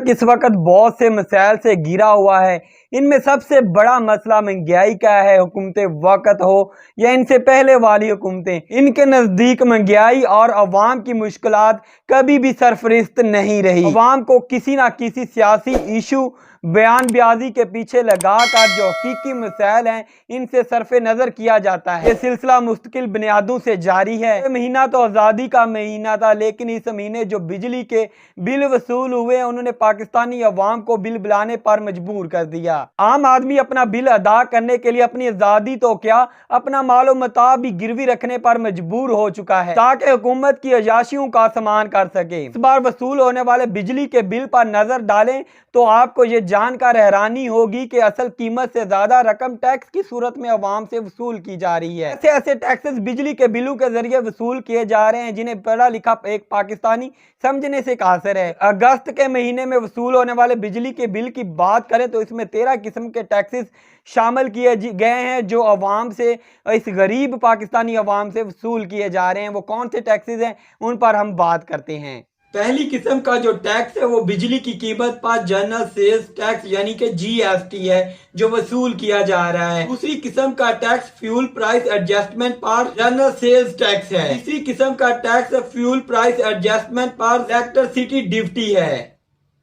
इस वक्त बहुत से मसाइल से घिरा हुआ है। इनमें सबसे बड़ा मसला महंगाई का है। हुकूमतें वक्त हो या इनसे पहले वाली हुकूमतें, इनके नज़दीक महंगाई और अवाम की मुश्किलात कभी भी सरफरिस्त नहीं रही। अवाम को किसी ना किसी सियासी इशू बयानबाजी के पीछे लगा कर जो हकीकी मसाइल हैं इनसे सरफ नज़र किया जाता है। ये सिलसिला मुस्तकिल बुनियादों से जारी है। ये महीना तो आज़ादी का महीना था, लेकिन इस महीने जो बिजली के बिल वसूल हुए उन्होंने पाकिस्तानी अवाम को बिल बुलाने पर मजबूर कर दिया। आम आदमी अपना बिल अदा करने के लिए अपनी आज़ादी तो क्या, अपना मालो मता भी गिरवी रखने पर मजबूर हो चुका है ताकि हुकूमत की अयाशियों का सामान कर सके। इस बार वसूल होने वाले बिजली के बिल पर नजर डालें तो आपको ये जानकर हैरानी होगी कि असल कीमत से ज्यादा रकम टैक्स की सूरत में अवाम से वसूल की जा रही है। ऐसे ऐसे टैक्सेस बिजली के बिलों के जरिए वसूल किए जा रहे हैं जिन्हें पढ़ा लिखा एक पाकिस्तानी समझने से कासिर है। अगस्त के महीने में वसूल होने वाले बिजली के बिल की बात करें तो इसमें 13 किस्म के टैक्सेस शामिल किए गए हैं जो अवाम से, इस गरीब पाकिस्तानी अवाम से वसूल किए जा रहे हैं। वो कौन से टैक्सेस हैं उन पर हम बात करते हैं। पहली किस्म का जो टैक्स है वो बिजली की कीमत पर जनरल सेल्स टैक्स यानी कि जीएसटी है जो वसूल किया जा रहा है। दूसरी किस्म का टैक्स फ्यूल प्राइस एडजस्टमेंट पर जनरल सेल्स टैक्स है। तीसरी किस्म का टैक्स फ्यूल प्राइस एडजस्टमेंट पर इलेक्ट्रिसिटी ड्यूटी है।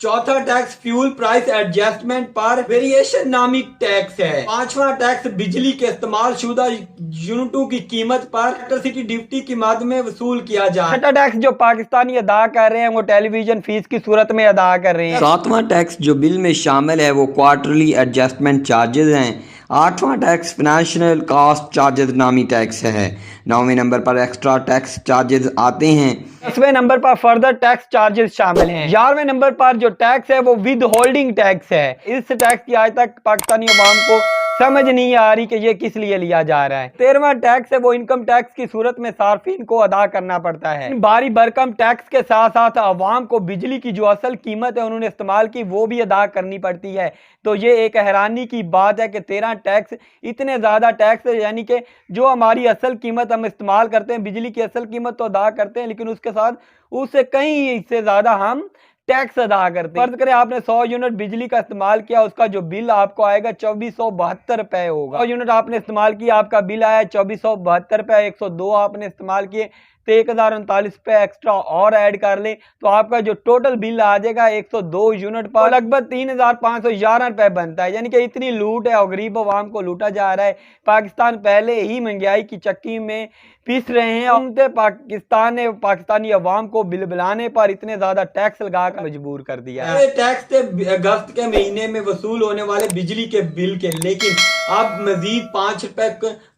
चौथा टैक्स फ्यूल प्राइस एडजस्टमेंट पर वेरिएशन नामी टैक्स है। पांचवा टैक्स बिजली के इस्तेमाल शुदा यूनिटों की कीमत पर इलेक्ट्रिसिटी ड्यूटी की मद में वसूल किया जाए। छठा टैक्स जो पाकिस्तानी अदा कर रहे हैं वो टेलीविजन फीस की सूरत में अदा कर रहे हैं। सातवां टैक्स जो बिल में शामिल है वो क्वार्टरली एडजस्टमेंट चार्जेस हैं। आठवां टैक्स फाइनेंशियल कॉस्ट चार्जेस नामी टैक्स है। 9वें नंबर पर एक्स्ट्रा टैक्स चार्जेस आते हैं। 10वें नंबर पर फर्दर टैक्स चार्जेस शामिल हैं। 11वें नंबर पर जो टैक्स है वो विद होल्डिंग टैक्स है। इस टैक्स की आज तक पाकिस्तानी अवाम को समझ नहीं आ रही कि ये किस लिए लिया जा रहा है। 13वां टैक्स है वो इनकम टैक्स की सूरत में सार्फिन को अदा करना पड़ता है। भारी भरकम टैक्स के साथ साथ अवाम को बिजली की जो असल कीमत है उन्होंने इस्तेमाल की वो भी अदा करनी पड़ती है। तो ये एक हैरानी की बात है कि 13 टैक्स, इतने ज्यादा टैक्स, यानी कि जो हमारी असल कीमत हम इस्तेमाल करते हैं, बिजली की असल कीमत तो अदा करते हैं लेकिन उसके साथ उससे कहीं से ज्यादा हम टैक्स अदा करते हैं। फर्ज करें आपने 100 यूनिट बिजली का इस्तेमाल किया, उसका जो बिल आपको आएगा 2472 रुपए होगा। 100 यूनिट आपने इस्तेमाल किया, आपका बिल आया 2472 रुपए। 102 आपने इस्तेमाल किए तो 1039 रुपए एक्स्ट्रा और ऐड कर ले तो आपका जो टोटल बिल आ जाएगा 102 यूनिट पर लगभग 3511 रुपए बनता है। यानी कि इतनी लूट है और गरीब अवाम को लूटा जा रहा है। पाकिस्तान पहले ही महंगाई की चक्की में पिस रहे हैं और पाकिस्तान ने पाकिस्तानी अवाम को बिल बुलाने पर इतने ज्यादा टैक्स लगा कर मजबूर कर दिया है। टैक्स थे अगस्त के महीने में वसूल होने वाले बिजली के बिल के, लेकिन अब मजीद 5 रुपए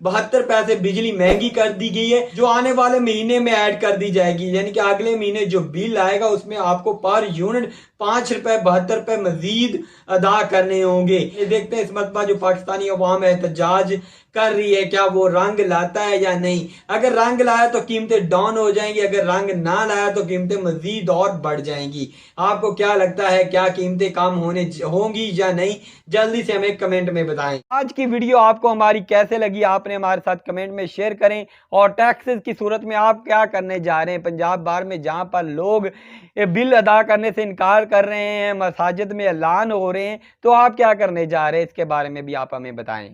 72 पैसे बिजली महंगी कर दी गई है जो आने वाले महीने में ऐड कर दी जाएगी। यानी कि अगले महीने जो बिल आएगा उसमें आपको पर यूनिट 5 रुपए 72 रुपए मजीद अदा करने होंगे। ये देखते हैं इस मसला जो पाकिस्तानी अवाम एहतजाज कर रही है क्या वो रंग लाता है या नहीं। अगर रंग लाया तो कीमतें डाउन हो जाएंगी, अगर रंग ना लाया तो कीमतें मजीद और बढ़ जाएंगी। आपको क्या लगता है, क्या कीमतें कम होंगी या नहीं? जल्दी से हमें कमेंट में बताएं। आज की वीडियो आपको हमारी कैसे लगी आपने हमारे साथ कमेंट में शेयर करें। और टैक्सेस की सूरत में आप क्या करने जा रहे हैं? पंजाब बार में जहां पर लोग बिल अदा करने से इनकार कर रहे हैं, मसाजिद में ऐलान हो रहे हैं, तो आप क्या करने जा रहे हैं? इसके बारे में भी आप हमें बताएं।